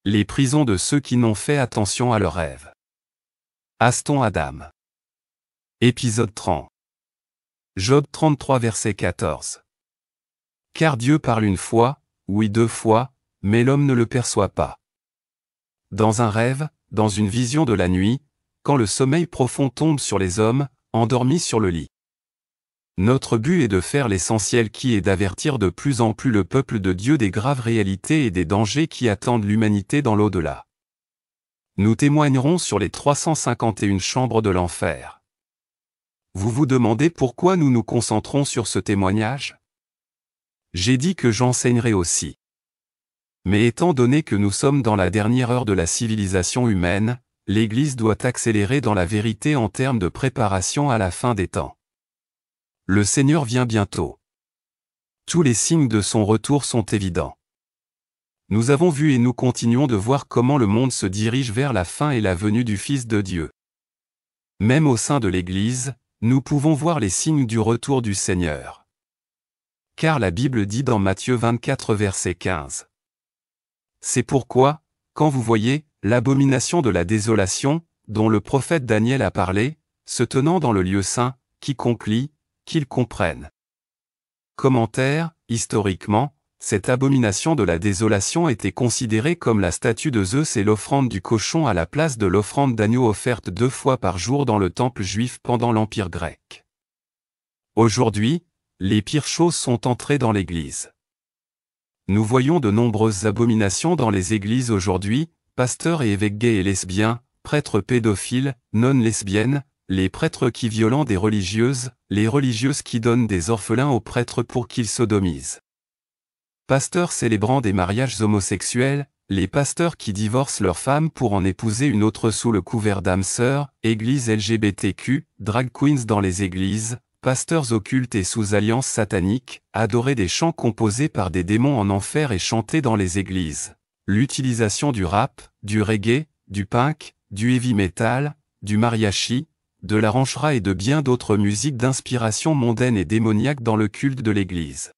Les prisons de ceux qui n'ont fait attention à leurs rêves. Aston Adam. Épisode 30. Job 33 verset 14. Car Dieu parle une fois, oui 2 fois, mais l'homme ne le perçoit pas. Dans un rêve, dans une vision de la nuit, quand le sommeil profond tombe sur les hommes, endormis sur le lit. Notre but est de faire l'essentiel qui est d'avertir de plus en plus le peuple de Dieu des graves réalités et des dangers qui attendent l'humanité dans l'au-delà. Nous témoignerons sur les 351 chambres de l'enfer. Vous vous demandez pourquoi nous nous concentrons sur ce témoignage? J'ai dit que j'enseignerai aussi. Mais étant donné que nous sommes dans la dernière heure de la civilisation humaine, l'Église doit accélérer dans la vérité en termes de préparation à la fin des temps. Le Seigneur vient bientôt. Tous les signes de son retour sont évidents. Nous avons vu et nous continuons de voir comment le monde se dirige vers la fin et la venue du Fils de Dieu. Même au sein de l'Église, nous pouvons voir les signes du retour du Seigneur. Car la Bible dit dans Matthieu 24 verset 15. C'est pourquoi, quand vous voyez l'abomination de la désolation, dont le prophète Daniel a parlé, se tenant dans le lieu saint, quiconque lit, qu'il comprenne. Commentaire, historiquement, cette abomination de la désolation était considérée comme la statue de Zeus et l'offrande du cochon à la place de l'offrande d'agneau offerte 2 fois par jour dans le temple juif pendant l'Empire grec. Aujourd'hui, les pires choses sont entrées dans l'Église. Nous voyons de nombreuses abominations dans les églises aujourd'hui, pasteurs et évêques gays et lesbiens, prêtres pédophiles, non-lesbiennes, les prêtres qui violentent des religieuses, les religieuses qui donnent des orphelins aux prêtres pour qu'ils sodomisent. Pasteurs célébrant des mariages homosexuels, les pasteurs qui divorcent leurs femmes pour en épouser une autre sous le couvert d'âmes sœurs, églises LGBTQ, drag queens dans les églises, pasteurs occultes et sous alliance satanique, adorer des chants composés par des démons en enfer et chantés dans les églises. L'utilisation du rap, du reggae, du punk, du heavy metal, du mariachi, de la ranchera et de bien d'autres musiques d'inspiration mondaine et démoniaque dans le culte de l'Église.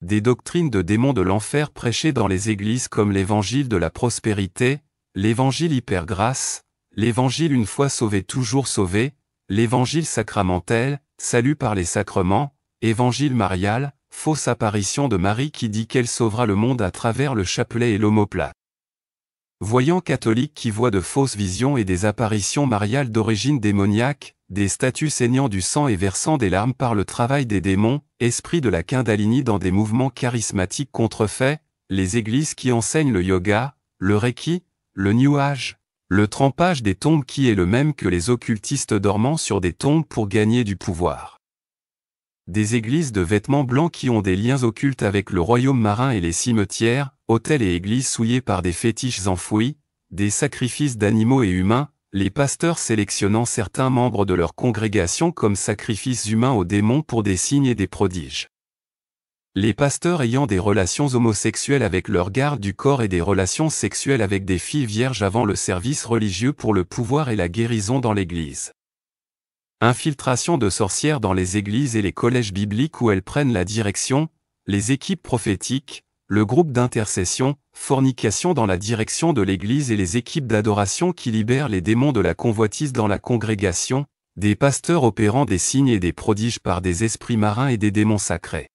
Des doctrines de démons de l'enfer prêchées dans les églises comme l'évangile de la prospérité, l'évangile hyper-grâce, l'évangile une fois sauvé toujours sauvé, l'évangile sacramentel, salut par les sacrements, évangile marial, fausse apparition de Marie qui dit qu'elle sauvera le monde à travers le chapelet et l'omoplate. Voyants catholiques qui voient de fausses visions et des apparitions mariales d'origine démoniaque, des statues saignant du sang et versant des larmes par le travail des démons, esprits de la Kundalini dans des mouvements charismatiques contrefaits, les églises qui enseignent le yoga, le reiki, le new age, le trempage des tombes qui est le même que les occultistes dormant sur des tombes pour gagner du pouvoir. Des églises de vêtements blancs qui ont des liens occultes avec le royaume marin et les cimetières, hôtels et églises souillés par des fétiches enfouis, des sacrifices d'animaux et humains, les pasteurs sélectionnant certains membres de leur congrégation comme sacrifices humains aux démons pour des signes et des prodiges. Les pasteurs ayant des relations homosexuelles avec leur garde du corps et des relations sexuelles avec des filles vierges avant le service religieux pour le pouvoir et la guérison dans l'Église. Infiltration de sorcières dans les églises et les collèges bibliques où elles prennent la direction, les équipes prophétiques, le groupe d'intercession, fornication dans la direction de l'Église et les équipes d'adoration qui libèrent les démons de la convoitise dans la congrégation, des pasteurs opérant des signes et des prodiges par des esprits marins et des démons sacrés.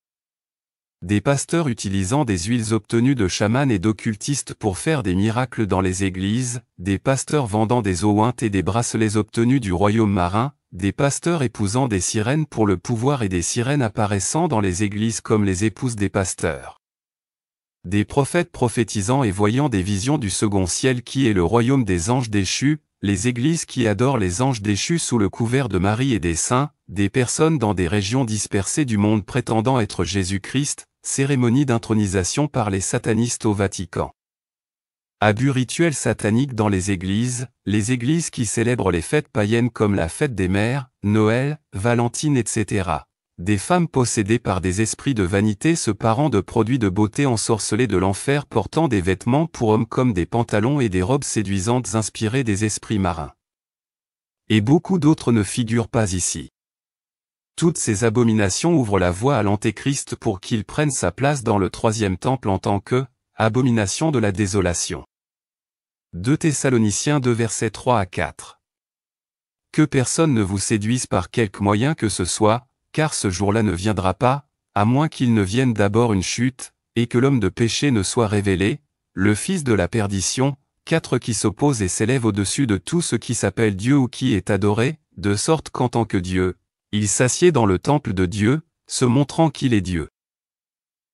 Des pasteurs utilisant des huiles obtenues de chamans et d'occultistes pour faire des miracles dans les églises, des pasteurs vendant des eaux ointes et des bracelets obtenus du royaume marin, des pasteurs épousant des sirènes pour le pouvoir et des sirènes apparaissant dans les églises comme les épouses des pasteurs. Des prophètes prophétisant et voyant des visions du second ciel qui est le royaume des anges déchus, les églises qui adorent les anges déchus sous le couvert de Marie et des saints, des personnes dans des régions dispersées du monde prétendant être Jésus-Christ, cérémonie d'intronisation par les satanistes au Vatican. Abus rituels sataniques dans les églises qui célèbrent les fêtes païennes comme la fête des mères, Noël, Valentine etc. Des femmes possédées par des esprits de vanité se parant de produits de beauté ensorcelés de l'enfer portant des vêtements pour hommes comme des pantalons et des robes séduisantes inspirées des esprits marins. Et beaucoup d'autres ne figurent pas ici. Toutes ces abominations ouvrent la voie à l'Antéchrist pour qu'il prenne sa place dans le troisième temple en tant que abomination de la désolation. 2 Thessaloniciens 2 versets 3 à 4. Que personne ne vous séduise par quelque moyen que ce soit, car ce jour-là ne viendra pas, à moins qu'il ne vienne d'abord une chute, et que l'homme de péché ne soit révélé, le fils de la perdition, 4 qui s'oppose et s'élève au-dessus de tout ce qui s'appelle Dieu ou qui est adoré, de sorte qu'en tant que Dieu, il s'assied dans le temple de Dieu, se montrant qu'il est Dieu.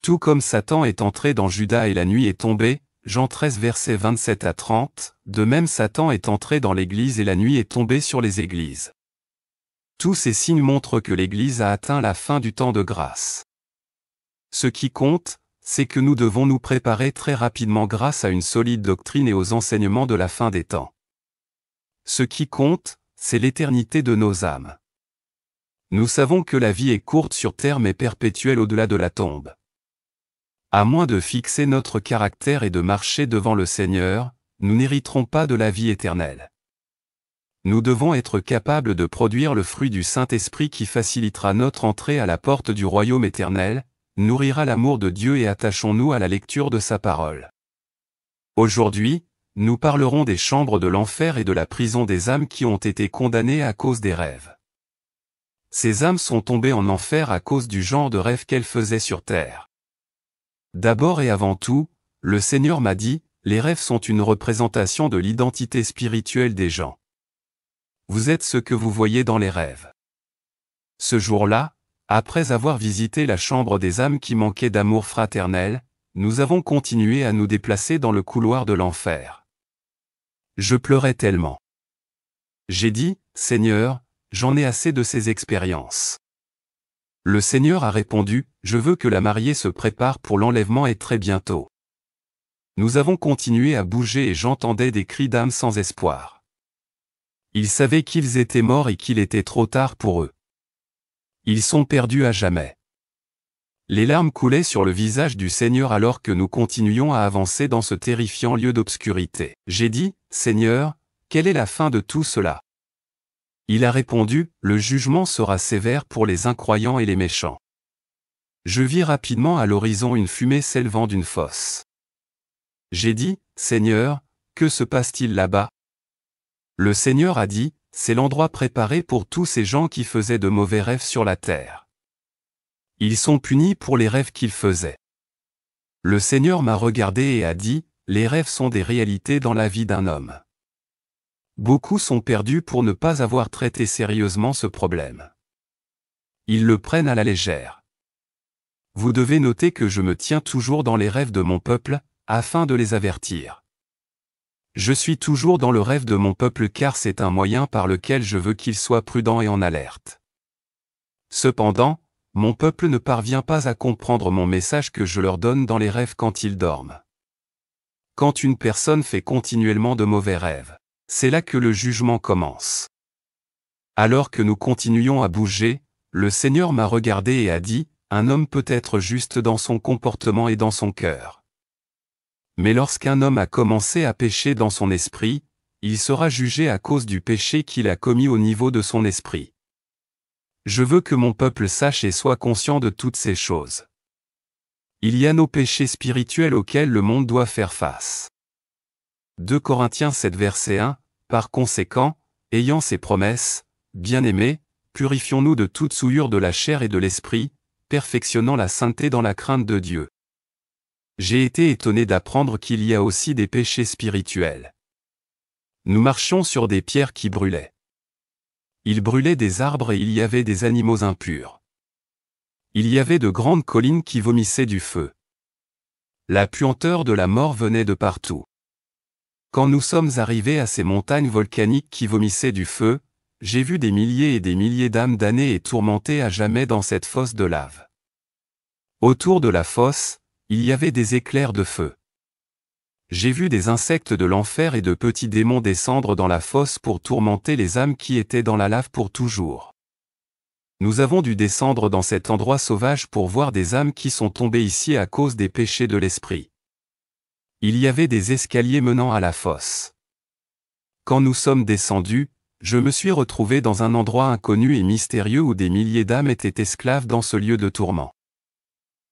Tout comme Satan est entré dans Juda et la nuit est tombée, Jean 13 versets 27 à 30, de même Satan est entré dans l'Église et la nuit est tombée sur les églises. Tous ces signes montrent que l'Église a atteint la fin du temps de grâce. Ce qui compte, c'est que nous devons nous préparer très rapidement grâce à une solide doctrine et aux enseignements de la fin des temps. Ce qui compte, c'est l'éternité de nos âmes. Nous savons que la vie est courte sur terre mais perpétuelle au-delà de la tombe. À moins de fixer notre caractère et de marcher devant le Seigneur, nous n'hériterons pas de la vie éternelle. Nous devons être capables de produire le fruit du Saint-Esprit qui facilitera notre entrée à la porte du royaume éternel, nourrira l'amour de Dieu et attachons-nous à la lecture de sa parole. Aujourd'hui, nous parlerons des chambres de l'enfer et de la prison des âmes qui ont été condamnées à cause des rêves. Ces âmes sont tombées en enfer à cause du genre de rêve qu'elles faisaient sur terre. D'abord et avant tout, le Seigneur m'a dit, les rêves sont une représentation de l'identité spirituelle des gens. Vous êtes ce que vous voyez dans les rêves. Ce jour-là, après avoir visité la chambre des âmes qui manquaient d'amour fraternel, nous avons continué à nous déplacer dans le couloir de l'enfer. Je pleurais tellement. J'ai dit, Seigneur, j'en ai assez de ces expériences. Le Seigneur a répondu, je veux que la mariée se prépare pour l'enlèvement et très bientôt. Nous avons continué à bouger et j'entendais des cris d'âmes sans espoir. Ils savaient qu'ils étaient morts et qu'il était trop tard pour eux. Ils sont perdus à jamais. Les larmes coulaient sur le visage du Seigneur alors que nous continuions à avancer dans ce terrifiant lieu d'obscurité. J'ai dit, Seigneur, quelle est la fin de tout cela? Il a répondu, le jugement sera sévère pour les incroyants et les méchants. Je vis rapidement à l'horizon une fumée s'élevant d'une fosse. J'ai dit, Seigneur, que se passe-t-il là-bas? Le Seigneur a dit, c'est l'endroit préparé pour tous ces gens qui faisaient de mauvais rêves sur la terre. Ils sont punis pour les rêves qu'ils faisaient. Le Seigneur m'a regardé et a dit, les rêves sont des réalités dans la vie d'un homme. Beaucoup sont perdus pour ne pas avoir traité sérieusement ce problème. Ils le prennent à la légère. Vous devez noter que je me tiens toujours dans les rêves de mon peuple, afin de les avertir. Je suis toujours dans le rêve de mon peuple car c'est un moyen par lequel je veux qu'ils soient prudents et en alerte. Cependant, mon peuple ne parvient pas à comprendre mon message que je leur donne dans les rêves quand ils dorment. Quand une personne fait continuellement de mauvais rêves, c'est là que le jugement commence. Alors que nous continuions à bouger, le Seigneur m'a regardé et a dit, un homme peut être juste dans son comportement et dans son cœur. Mais lorsqu'un homme a commencé à pécher dans son esprit, il sera jugé à cause du péché qu'il a commis au niveau de son esprit. Je veux que mon peuple sache et soit conscient de toutes ces choses. Il y a nos péchés spirituels auxquels le monde doit faire face. 2 Corinthiens 7 verset 1, par conséquent, ayant ces promesses, bien-aimés, purifions-nous de toute souillure de la chair et de l'esprit, perfectionnant la sainteté dans la crainte de Dieu. J'ai été étonné d'apprendre qu'il y a aussi des péchés spirituels. Nous marchions sur des pierres qui brûlaient. Il brûlait des arbres et il y avait des animaux impurs. Il y avait de grandes collines qui vomissaient du feu. La puanteur de la mort venait de partout. Quand nous sommes arrivés à ces montagnes volcaniques qui vomissaient du feu, j'ai vu des milliers et des milliers d'âmes damnées et tourmentées à jamais dans cette fosse de lave. Autour de la fosse, il y avait des éclairs de feu. J'ai vu des insectes de l'enfer et de petits démons descendre dans la fosse pour tourmenter les âmes qui étaient dans la lave pour toujours. Nous avons dû descendre dans cet endroit sauvage pour voir des âmes qui sont tombées ici à cause des péchés de l'esprit. Il y avait des escaliers menant à la fosse. Quand nous sommes descendus, je me suis retrouvé dans un endroit inconnu et mystérieux où des milliers d'âmes étaient esclaves dans ce lieu de tourment.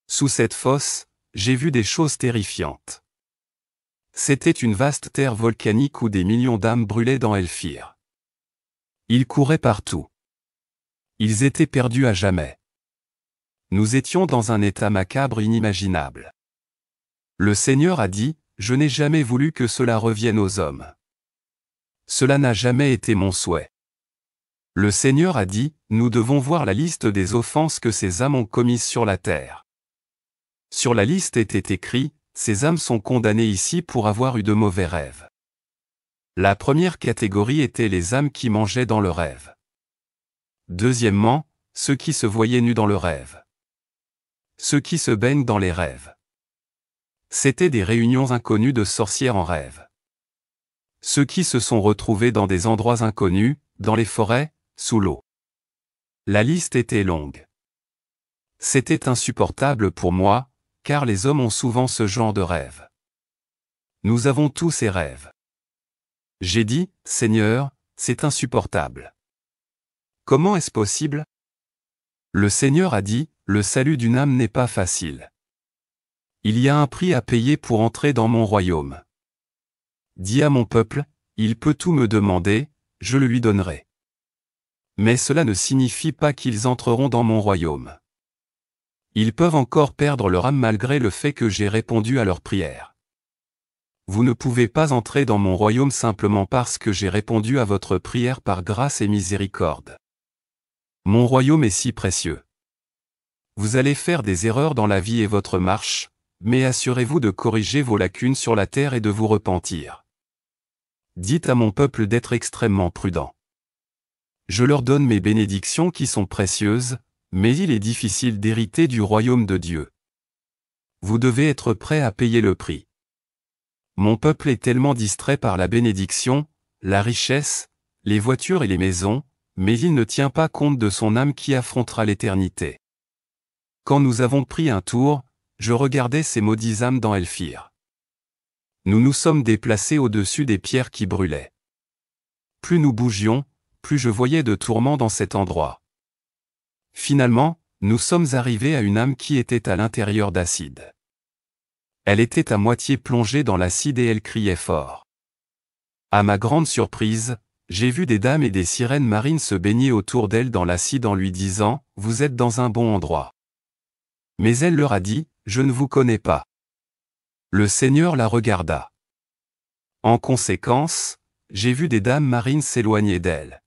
Sous cette fosse, j'ai vu des choses terrifiantes. C'était une vaste terre volcanique où des millions d'âmes brûlaient dans Elfir. Ils couraient partout. Ils étaient perdus à jamais. Nous étions dans un état macabre inimaginable. Le Seigneur a dit, je n'ai jamais voulu que cela revienne aux hommes. Cela n'a jamais été mon souhait. Le Seigneur a dit, nous devons voir la liste des offenses que ces âmes ont commises sur la terre. Sur la liste était écrit, ces âmes sont condamnées ici pour avoir eu de mauvais rêves. La première catégorie était les âmes qui mangeaient dans le rêve. Deuxièmement, ceux qui se voyaient nus dans le rêve. Ceux qui se baignent dans les rêves. C'étaient des réunions inconnues de sorcières en rêve. Ceux qui se sont retrouvés dans des endroits inconnus, dans les forêts, sous l'eau. La liste était longue. C'était insupportable pour moi, car les hommes ont souvent ce genre de rêve. Nous avons tous ces rêves. J'ai dit, Seigneur, c'est insupportable. Comment est-ce possible? Le Seigneur a dit, le salut d'une âme n'est pas facile. Il y a un prix à payer pour entrer dans mon royaume. Dis à mon peuple, il peut tout me demander, je le lui donnerai. Mais cela ne signifie pas qu'ils entreront dans mon royaume. Ils peuvent encore perdre leur âme malgré le fait que j'ai répondu à leurs prières. Vous ne pouvez pas entrer dans mon royaume simplement parce que j'ai répondu à votre prière par grâce et miséricorde. Mon royaume est si précieux. Vous allez faire des erreurs dans la vie et votre marche, mais assurez-vous de corriger vos lacunes sur la terre et de vous repentir. Dites à mon peuple d'être extrêmement prudent. Je leur donne mes bénédictions qui sont précieuses, mais il est difficile d'hériter du royaume de Dieu. Vous devez être prêt à payer le prix. Mon peuple est tellement distrait par la bénédiction, la richesse, les voitures et les maisons, mais il ne tient pas compte de son âme qui affrontera l'éternité. Quand nous avons pris un tour, je regardais ces maudites âmes dans Elfir. Nous nous sommes déplacés au-dessus des pierres qui brûlaient. Plus nous bougions, plus je voyais de tourments dans cet endroit. Finalement, nous sommes arrivés à une âme qui était à l'intérieur d'acide. Elle était à moitié plongée dans l'acide et elle criait fort. À ma grande surprise, j'ai vu des dames et des sirènes marines se baigner autour d'elle dans l'acide en lui disant « Vous êtes dans un bon endroit ». Mais elle leur a dit « Je ne vous connais pas ». Le Seigneur la regarda. En conséquence, j'ai vu des dames marines s'éloigner d'elle.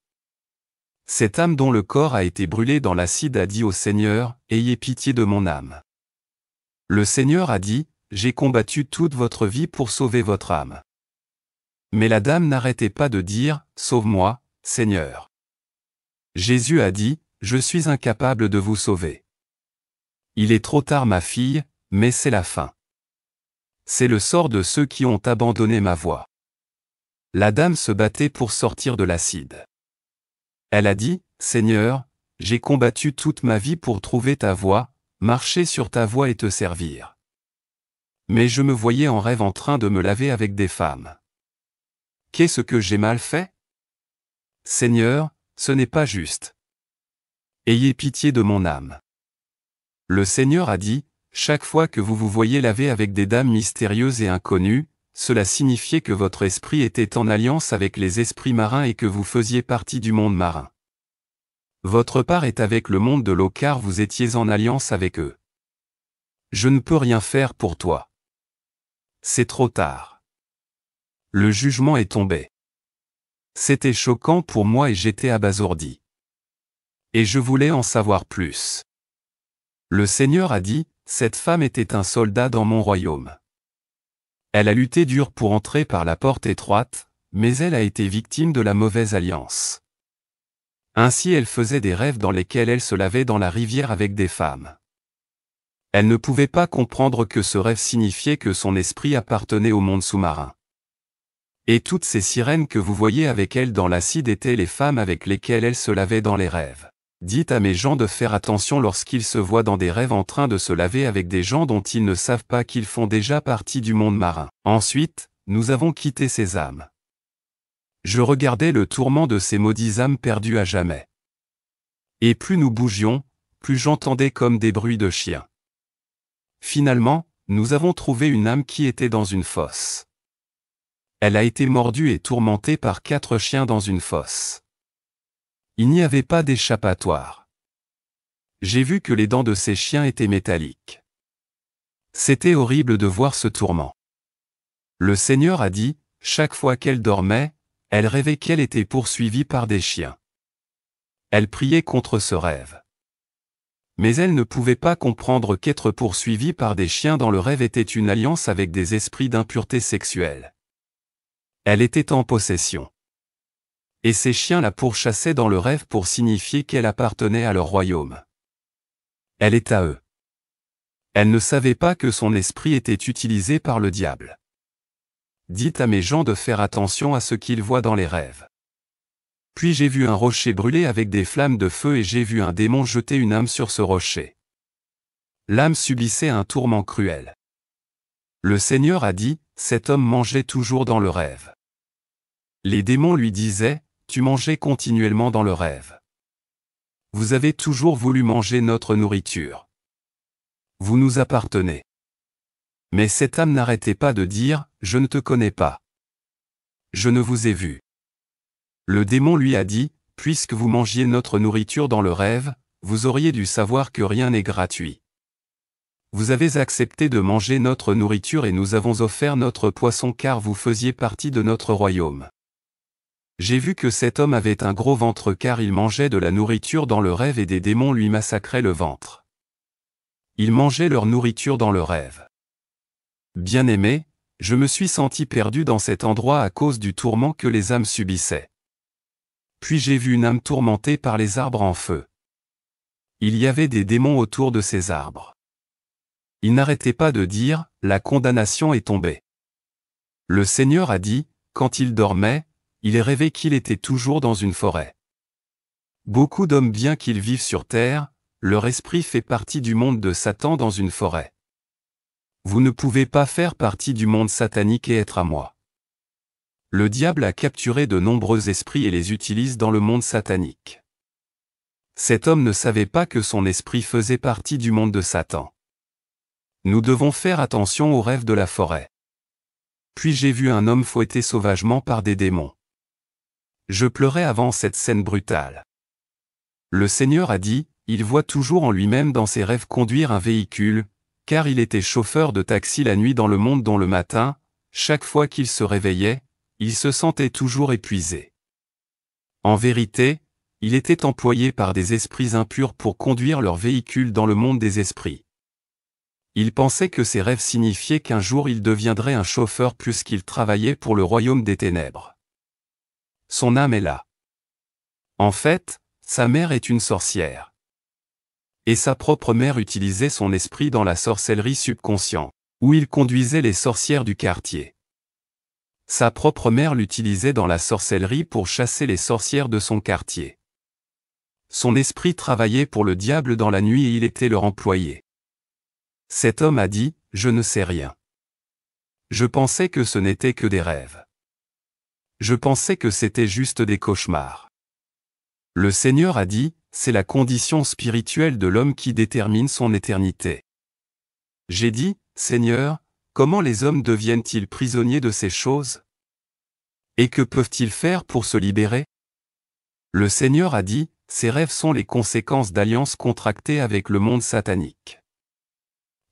Cette âme dont le corps a été brûlé dans l'acide a dit au Seigneur « Ayez pitié de mon âme ». Le Seigneur a dit « J'ai combattu toute votre vie pour sauver votre âme ». Mais la dame n'arrêtait pas de dire « Sauve-moi, Seigneur ». Jésus a dit « Je suis incapable de vous sauver. Il est trop tard ma fille, mais c'est la fin. C'est le sort de ceux qui ont abandonné ma voie. » La dame se battait pour sortir de l'acide. Elle a dit « Seigneur, j'ai combattu toute ma vie pour trouver ta voie, marcher sur ta voie et te servir. Mais je me voyais en rêve en train de me laver avec des femmes. Qu'est-ce que j'ai mal fait? Seigneur, ce n'est pas juste. Ayez pitié de mon âme. » Le Seigneur a dit, chaque fois que vous vous voyez laver avec des dames mystérieuses et inconnues, cela signifiait que votre esprit était en alliance avec les esprits marins et que vous faisiez partie du monde marin. Votre part est avec le monde de l'eau car vous étiez en alliance avec eux. Je ne peux rien faire pour toi. C'est trop tard. Le jugement est tombé. C'était choquant pour moi et j'étais abasourdi. Et je voulais en savoir plus. Le Seigneur a dit, cette femme était un soldat dans mon royaume. Elle a lutté dur pour entrer par la porte étroite, mais elle a été victime de la mauvaise alliance. Ainsi elle faisait des rêves dans lesquels elle se lavait dans la rivière avec des femmes. Elle ne pouvait pas comprendre que ce rêve signifiait que son esprit appartenait au monde sous-marin. Et toutes ces sirènes que vous voyez avec elle dans l'acide étaient les femmes avec lesquelles elle se lavait dans les rêves. Dites à mes gens de faire attention lorsqu'ils se voient dans des rêves en train de se laver avec des gens dont ils ne savent pas qu'ils font déjà partie du monde marin. Ensuite, nous avons quitté ces âmes. Je regardais le tourment de ces maudites âmes perdues à jamais. Et plus nous bougions, plus j'entendais comme des bruits de chiens. Finalement, nous avons trouvé une âme qui était dans une fosse. Elle a été mordue et tourmentée par 4 chiens dans une fosse. Il n'y avait pas d'échappatoire. J'ai vu que les dents de ces chiens étaient métalliques. C'était horrible de voir ce tourment. Le Seigneur a dit, chaque fois qu'elle dormait, elle rêvait qu'elle était poursuivie par des chiens. Elle priait contre ce rêve. Mais elle ne pouvait pas comprendre qu'être poursuivie par des chiens dans le rêve était une alliance avec des esprits d'impureté sexuelle. Elle était en possession. Et ces chiens la pourchassaient dans le rêve pour signifier qu'elle appartenait à leur royaume. Elle est à eux. Elle ne savait pas que son esprit était utilisé par le diable. Dites à mes gens de faire attention à ce qu'ils voient dans les rêves. Puis j'ai vu un rocher brûler avec des flammes de feu et j'ai vu un démon jeter une âme sur ce rocher. L'âme subissait un tourment cruel. Le Seigneur a dit, cet homme mangeait toujours dans le rêve. Les démons lui disaient, tu mangeais continuellement dans le rêve. Vous avez toujours voulu manger notre nourriture. Vous nous appartenez. Mais cette âme n'arrêtait pas de dire, je ne te connais pas. Je ne vous ai vu. Le démon lui a dit, puisque vous mangiez notre nourriture dans le rêve, vous auriez dû savoir que rien n'est gratuit. Vous avez accepté de manger notre nourriture et nous avons offert notre poisson car vous faisiez partie de notre royaume. J'ai vu que cet homme avait un gros ventre car il mangeait de la nourriture dans le rêve et des démons lui massacraient le ventre. Ils mangeaient leur nourriture dans le rêve. Bien-aimé, je me suis senti perdu dans cet endroit à cause du tourment que les âmes subissaient. Puis j'ai vu une âme tourmentée par les arbres en feu. Il y avait des démons autour de ces arbres. Ils n'arrêtaient pas de dire, la condamnation est tombée. Le Seigneur a dit, quand il dormait, il rêvait qu'il était toujours dans une forêt. Beaucoup d'hommes bien qu'ils vivent sur terre, leur esprit fait partie du monde de Satan dans une forêt. Vous ne pouvez pas faire partie du monde satanique et être à moi. Le diable a capturé de nombreux esprits et les utilise dans le monde satanique. Cet homme ne savait pas que son esprit faisait partie du monde de Satan. Nous devons faire attention aux rêves de la forêt. Puis j'ai vu un homme fouetté sauvagement par des démons. Je pleurais avant cette scène brutale. Le Seigneur a dit, il voit toujours en lui-même dans ses rêves conduire un véhicule, car il était chauffeur de taxi la nuit dans le monde dont le matin, chaque fois qu'il se réveillait, il se sentait toujours épuisé. En vérité, il était employé par des esprits impurs pour conduire leur véhicule dans le monde des esprits. Il pensait que ses rêves signifiaient qu'un jour il deviendrait un chauffeur puisqu'il travaillait pour le royaume des ténèbres. Son âme est là. En fait, sa mère est une sorcière. Et sa propre mère utilisait son esprit dans la sorcellerie subconsciente, où il conduisait les sorcières du quartier. Sa propre mère l'utilisait dans la sorcellerie pour chasser les sorcières de son quartier. Son esprit travaillait pour le diable dans la nuit et il était leur employé. Cet homme a dit, je ne sais rien. Je pensais que ce n'était que des rêves. Je pensais que c'était juste des cauchemars. Le Seigneur a dit, c'est la condition spirituelle de l'homme qui détermine son éternité. J'ai dit, Seigneur, comment les hommes deviennent-ils prisonniers de ces choses? Et que peuvent-ils faire pour se libérer? Le Seigneur a dit, ces rêves sont les conséquences d'alliances contractées avec le monde satanique.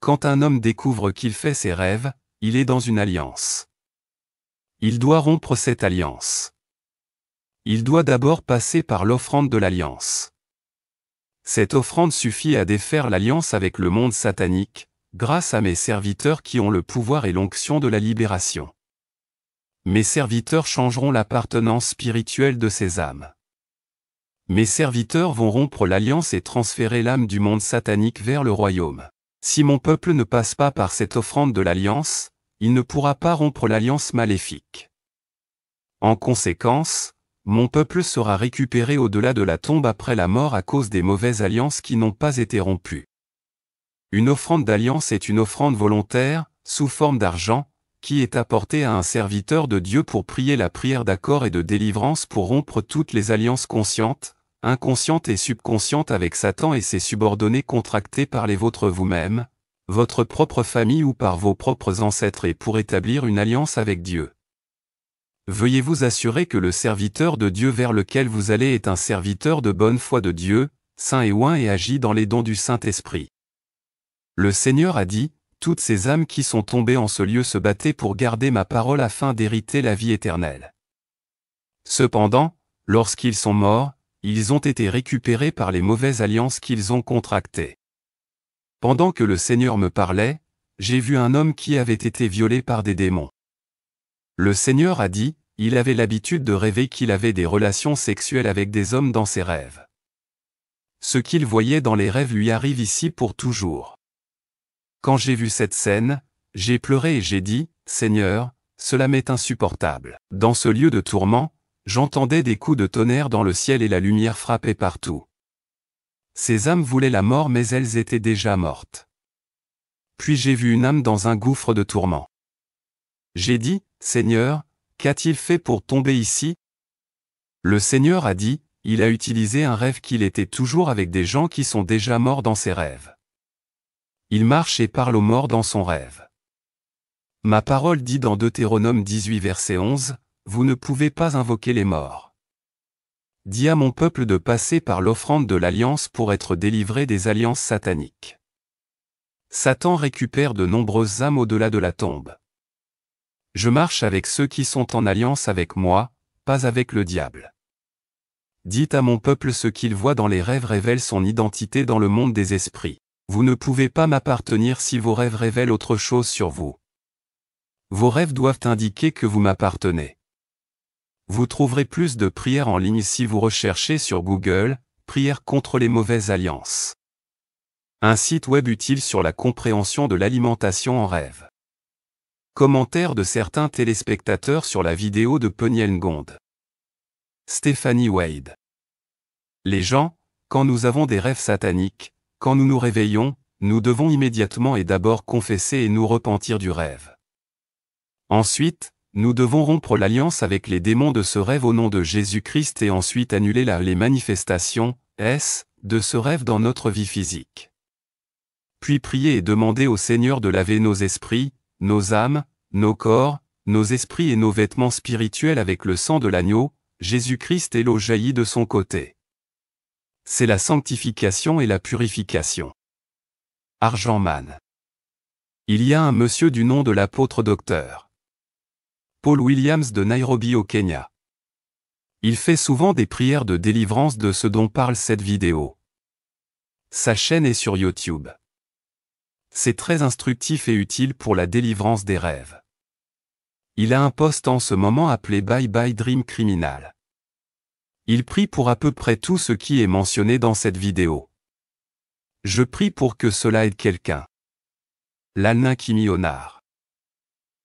Quand un homme découvre qu'il fait ses rêves, il est dans une alliance. Il doit rompre cette alliance. Il doit d'abord passer par l'offrande de l'alliance. Cette offrande suffit à défaire l'alliance avec le monde satanique, grâce à mes serviteurs qui ont le pouvoir et l'onction de la libération. Mes serviteurs changeront l'appartenance spirituelle de ces âmes. Mes serviteurs vont rompre l'alliance et transférer l'âme du monde satanique vers le royaume. Si mon peuple ne passe pas par cette offrande de l'alliance, il ne pourra pas rompre l'alliance maléfique. En conséquence, mon peuple sera récupéré au-delà de la tombe après la mort à cause des mauvaises alliances qui n'ont pas été rompues. Une offrande d'alliance est une offrande volontaire, sous forme d'argent, qui est apportée à un serviteur de Dieu pour prier la prière d'accord et de délivrance pour rompre toutes les alliances conscientes, inconscientes et subconscientes avec Satan et ses subordonnés contractés par les vôtres vous-même, votre propre famille ou par vos propres ancêtres et pour établir une alliance avec Dieu. Veuillez vous assurer que le serviteur de Dieu vers lequel vous allez est un serviteur de bonne foi de Dieu, saint et oint et agit dans les dons du Saint-Esprit. Le Seigneur a dit, toutes ces âmes qui sont tombées en ce lieu se battaient pour garder ma parole afin d'hériter la vie éternelle. Cependant, lorsqu'ils sont morts, ils ont été récupérés par les mauvaises alliances qu'ils ont contractées. Pendant que le Seigneur me parlait, j'ai vu un homme qui avait été violé par des démons. Le Seigneur a dit, il avait l'habitude de rêver qu'il avait des relations sexuelles avec des hommes dans ses rêves. Ce qu'il voyait dans les rêves lui arrive ici pour toujours. Quand j'ai vu cette scène, j'ai pleuré et j'ai dit, Seigneur, cela m'est insupportable. Dans ce lieu de tourment, j'entendais des coups de tonnerre dans le ciel et la lumière frappait partout. Ces âmes voulaient la mort mais elles étaient déjà mortes. Puis j'ai vu une âme dans un gouffre de tourment. J'ai dit, Seigneur, qu'a-t-il fait pour tomber ici? Le Seigneur a dit, il a utilisé un rêve qu'il était toujours avec des gens qui sont déjà morts dans ses rêves. Il marche et parle aux morts dans son rêve. Ma parole dit dans Deutéronome 18 verset 11, vous ne pouvez pas invoquer les morts. Dis à mon peuple de passer par l'offrande de l'alliance pour être délivré des alliances sataniques. Satan récupère de nombreuses âmes au-delà de la tombe. Je marche avec ceux qui sont en alliance avec moi, pas avec le diable. Dites à mon peuple ce qu'il voit dans les rêves révèle son identité dans le monde des esprits. Vous ne pouvez pas m'appartenir si vos rêves révèlent autre chose sur vous. Vos rêves doivent indiquer que vous m'appartenez. Vous trouverez plus de prières en ligne si vous recherchez sur Google, prières contre les mauvaises alliances. Un site web utile sur la compréhension de l'alimentation en rêve. Commentaires de certains téléspectateurs sur la vidéo de Penny Ngond. Stephanie Wade. Les gens, quand nous avons des rêves sataniques, quand nous nous réveillons, nous devons immédiatement et d'abord confesser et nous repentir du rêve. Ensuite, nous devons rompre l'alliance avec les démons de ce rêve au nom de Jésus-Christ et ensuite annuler les manifestations, de ce rêve dans notre vie physique. Puis prier et demander au Seigneur de laver nos esprits, nos âmes, nos corps, nos esprits et nos vêtements spirituels avec le sang de l'agneau, Jésus-Christ et l'eau jaillit de son côté. C'est la sanctification et la purification. Argentman. Il y a un monsieur du nom de l'apôtre Dr. Paul Williams de Nairobi au Kenya. Il fait souvent des prières de délivrance de ce dont parle cette vidéo. Sa chaîne est sur YouTube. C'est très instructif et utile pour la délivrance des rêves. Il a un post en ce moment appelé Bye Bye Dream Criminal. Il prie pour à peu près tout ce qui est mentionné dans cette vidéo. Je prie pour que cela aide quelqu'un. L'Alna Kimi Onar.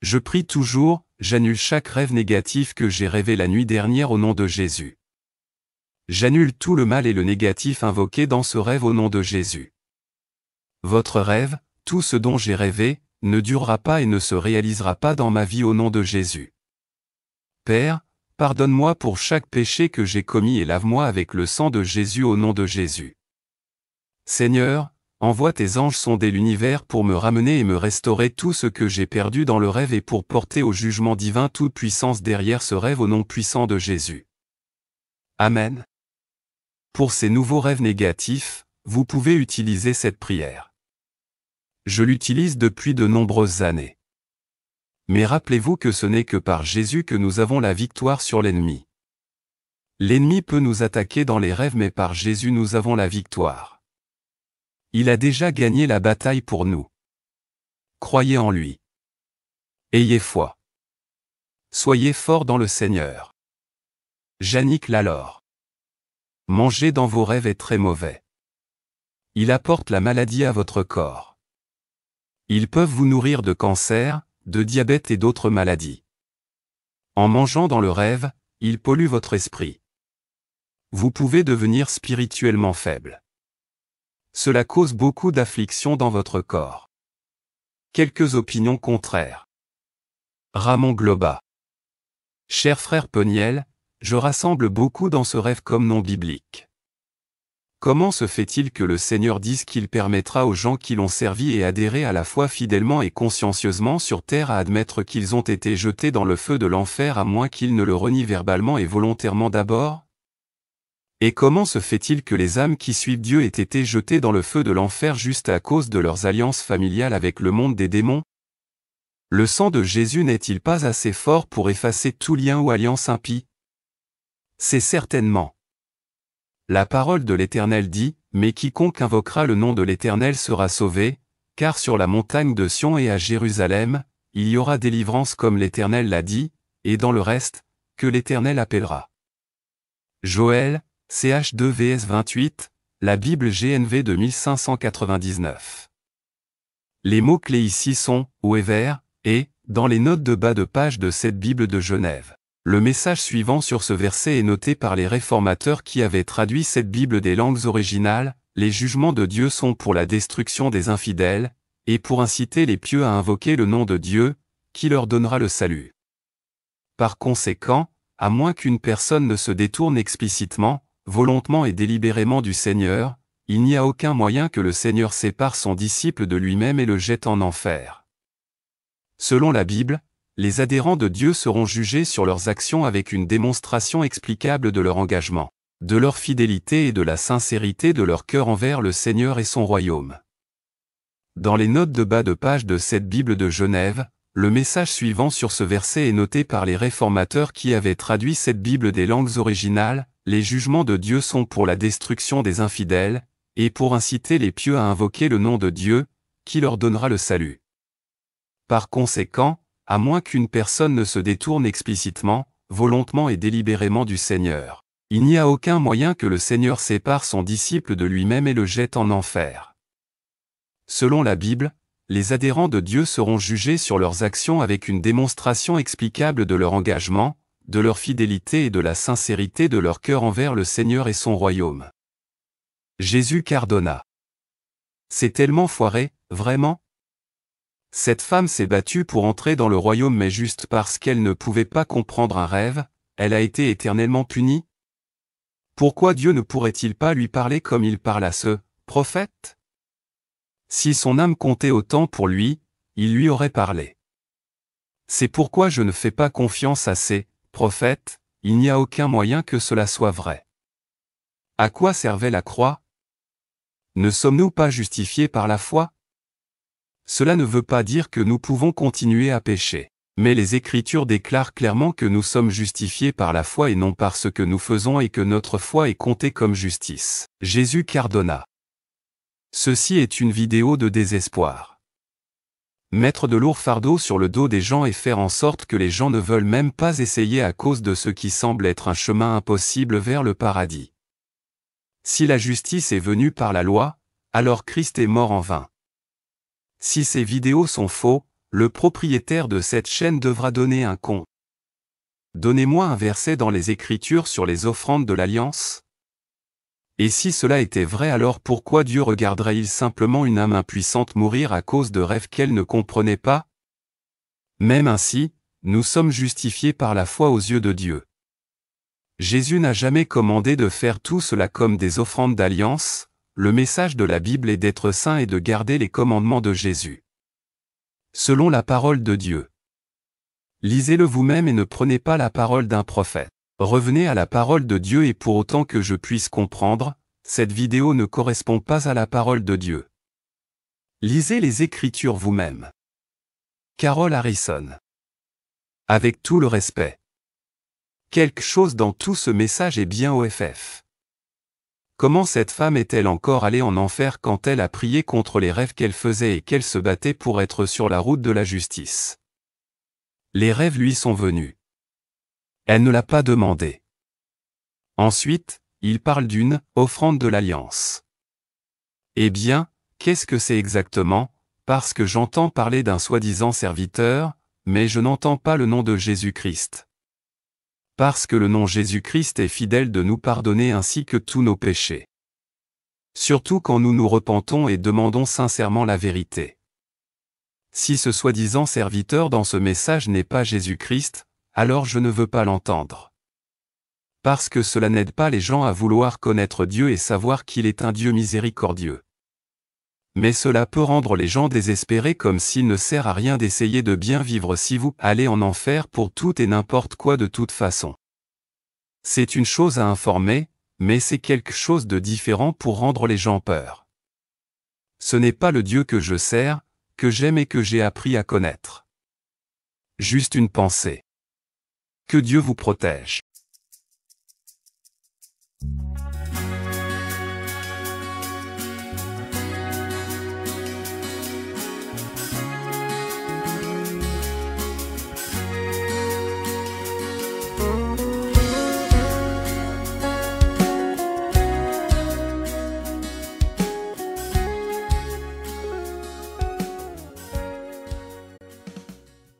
Je prie toujours, j'annule chaque rêve négatif que j'ai rêvé la nuit dernière au nom de Jésus. J'annule tout le mal et le négatif invoqué dans ce rêve au nom de Jésus. Votre rêve, tout ce dont j'ai rêvé, ne durera pas et ne se réalisera pas dans ma vie au nom de Jésus. Père, pardonne-moi pour chaque péché que j'ai commis et lave-moi avec le sang de Jésus au nom de Jésus. Seigneur, envoie tes anges sonder l'univers pour me ramener et me restaurer tout ce que j'ai perdu dans le rêve et pour porter au jugement divin toute puissance derrière ce rêve au nom puissant de Jésus. Amen. Pour ces nouveaux rêves négatifs, vous pouvez utiliser cette prière. Je l'utilise depuis de nombreuses années. Mais rappelez-vous que ce n'est que par Jésus que nous avons la victoire sur l'ennemi. L'ennemi peut nous attaquer dans les rêves mais par Jésus nous avons la victoire. Il a déjà gagné la bataille pour nous. Croyez en lui. Ayez foi. Soyez forts dans le Seigneur. Yannick Lalore. Manger dans vos rêves est très mauvais. Il apporte la maladie à votre corps. Ils peuvent vous nourrir de cancer, de diabète et d'autres maladies. En mangeant dans le rêve, ils polluent votre esprit. Vous pouvez devenir spirituellement faible. Cela cause beaucoup d'afflictions dans votre corps. Quelques opinions contraires. Ramon Globa. Cher frère Peniel, je rassemble beaucoup dans ce rêve comme non biblique. Comment se fait-il que le Seigneur dise qu'il permettra aux gens qui l'ont servi et adhéré à la foi fidèlement et consciencieusement sur terre à admettre qu'ils ont été jetés dans le feu de l'enfer à moins qu'ils ne le renient verbalement et volontairement d'abord? Et comment se fait-il que les âmes qui suivent Dieu aient été jetées dans le feu de l'enfer juste à cause de leurs alliances familiales avec le monde des démons? Le sang de Jésus n'est-il pas assez fort pour effacer tout lien ou alliance impie? C'est certainement. La parole de l'Éternel dit, « Mais quiconque invoquera le nom de l'Éternel sera sauvé, car sur la montagne de Sion et à Jérusalem, il y aura délivrance comme l'Éternel l'a dit, et dans le reste, que l'Éternel appellera. » Joël, ch2 vs 28, la Bible GNV de 1599. Les mots-clés ici sont « Wever » et « dans les notes de bas de page de cette Bible de Genève ». Le message suivant sur ce verset est noté par les réformateurs qui avaient traduit cette Bible des langues originales. Les jugements de Dieu sont pour la destruction des infidèles, et pour inciter les pieux à invoquer le nom de Dieu, qui leur donnera le salut. Par conséquent, à moins qu'une personne ne se détourne explicitement, volontairement et délibérément du Seigneur, il n'y a aucun moyen que le Seigneur sépare son disciple de lui-même et le jette en enfer. Selon la Bible, les adhérents de Dieu seront jugés sur leurs actions avec une démonstration explicable de leur engagement, de leur fidélité et de la sincérité de leur cœur envers le Seigneur et son royaume. Dans les notes de bas de page de cette Bible de Genève, le message suivant sur ce verset est noté par les réformateurs qui avaient traduit cette Bible des langues originales. Les jugements de Dieu sont pour la destruction des infidèles, et pour inciter les pieux à invoquer le nom de Dieu, qui leur donnera le salut. Par conséquent, à moins qu'une personne ne se détourne explicitement, volontairement et délibérément du Seigneur, il n'y a aucun moyen que le Seigneur sépare son disciple de lui-même et le jette en enfer. Selon la Bible, les adhérents de Dieu seront jugés sur leurs actions avec une démonstration explicable de leur engagement, de leur fidélité et de la sincérité de leur cœur envers le Seigneur et son royaume. Jésus Cardona. C'est tellement foiré, vraiment? Cette femme s'est battue pour entrer dans le royaume mais juste parce qu'elle ne pouvait pas comprendre un rêve, elle a été éternellement punie? Pourquoi Dieu ne pourrait-il pas lui parler comme il parle à ce prophète? Si son âme comptait autant pour lui, il lui aurait parlé. C'est pourquoi je ne fais pas confiance à ces prophètes, il n'y a aucun moyen que cela soit vrai. À quoi servait la croix? Ne sommes-nous pas justifiés par la foi? Cela ne veut pas dire que nous pouvons continuer à pécher. Mais les Écritures déclarent clairement que nous sommes justifiés par la foi et non par ce que nous faisons et que notre foi est comptée comme justice. Jésus Cardona. Ceci est une vidéo de désespoir. Mettre de lourds fardeaux sur le dos des gens et faire en sorte que les gens ne veulent même pas essayer à cause de ce qui semble être un chemin impossible vers le paradis. Si la justice est venue par la loi, alors Christ est mort en vain. Si ces vidéos sont faux, le propriétaire de cette chaîne devra donner un compte. Donnez-moi un verset dans les Écritures sur les offrandes de l'Alliance. Et si cela était vrai, alors pourquoi Dieu regarderait-il simplement une âme impuissante mourir à cause de rêves qu'elle ne comprenait pas? Même ainsi, nous sommes justifiés par la foi aux yeux de Dieu. Jésus n'a jamais commandé de faire tout cela comme des offrandes d'alliance. Le message de la Bible est d'être saint et de garder les commandements de Jésus. Selon la parole de Dieu. Lisez-le vous-même et ne prenez pas la parole d'un prophète. Revenez à la parole de Dieu et pour autant que je puisse comprendre, cette vidéo ne correspond pas à la parole de Dieu. Lisez les Écritures vous-même. Carol Harrison. Avec tout le respect. Quelque chose dans tout ce message est bien OFF. Comment cette femme est-elle encore allée en enfer quand elle a prié contre les rêves qu'elle faisait et qu'elle se battait pour être sur la route de la justice? Les rêves lui sont venus. Elle ne l'a pas demandé. Ensuite, il parle d'une offrande de l'Alliance. Eh bien, qu'est-ce que c'est exactement? Parce que j'entends parler d'un soi-disant serviteur, mais je n'entends pas le nom de Jésus-Christ. Parce que le nom Jésus-Christ est fidèle de nous pardonner ainsi que tous nos péchés. Surtout quand nous nous repentons et demandons sincèrement la vérité. Si ce soi-disant serviteur dans ce message n'est pas Jésus-Christ, alors je ne veux pas l'entendre. parce que cela n'aide pas les gens à vouloir connaître Dieu et savoir qu'il est un Dieu miséricordieux. Mais cela peut rendre les gens désespérés comme s'il ne sert à rien d'essayer de bien vivre si vous allez en enfer pour tout et n'importe quoi de toute façon. C'est une chose à informer, mais c'est quelque chose de différent pour rendre les gens peur. Ce n'est pas le Dieu que je sers, que j'aime et que j'ai appris à connaître. Juste une pensée. Que Dieu vous protège.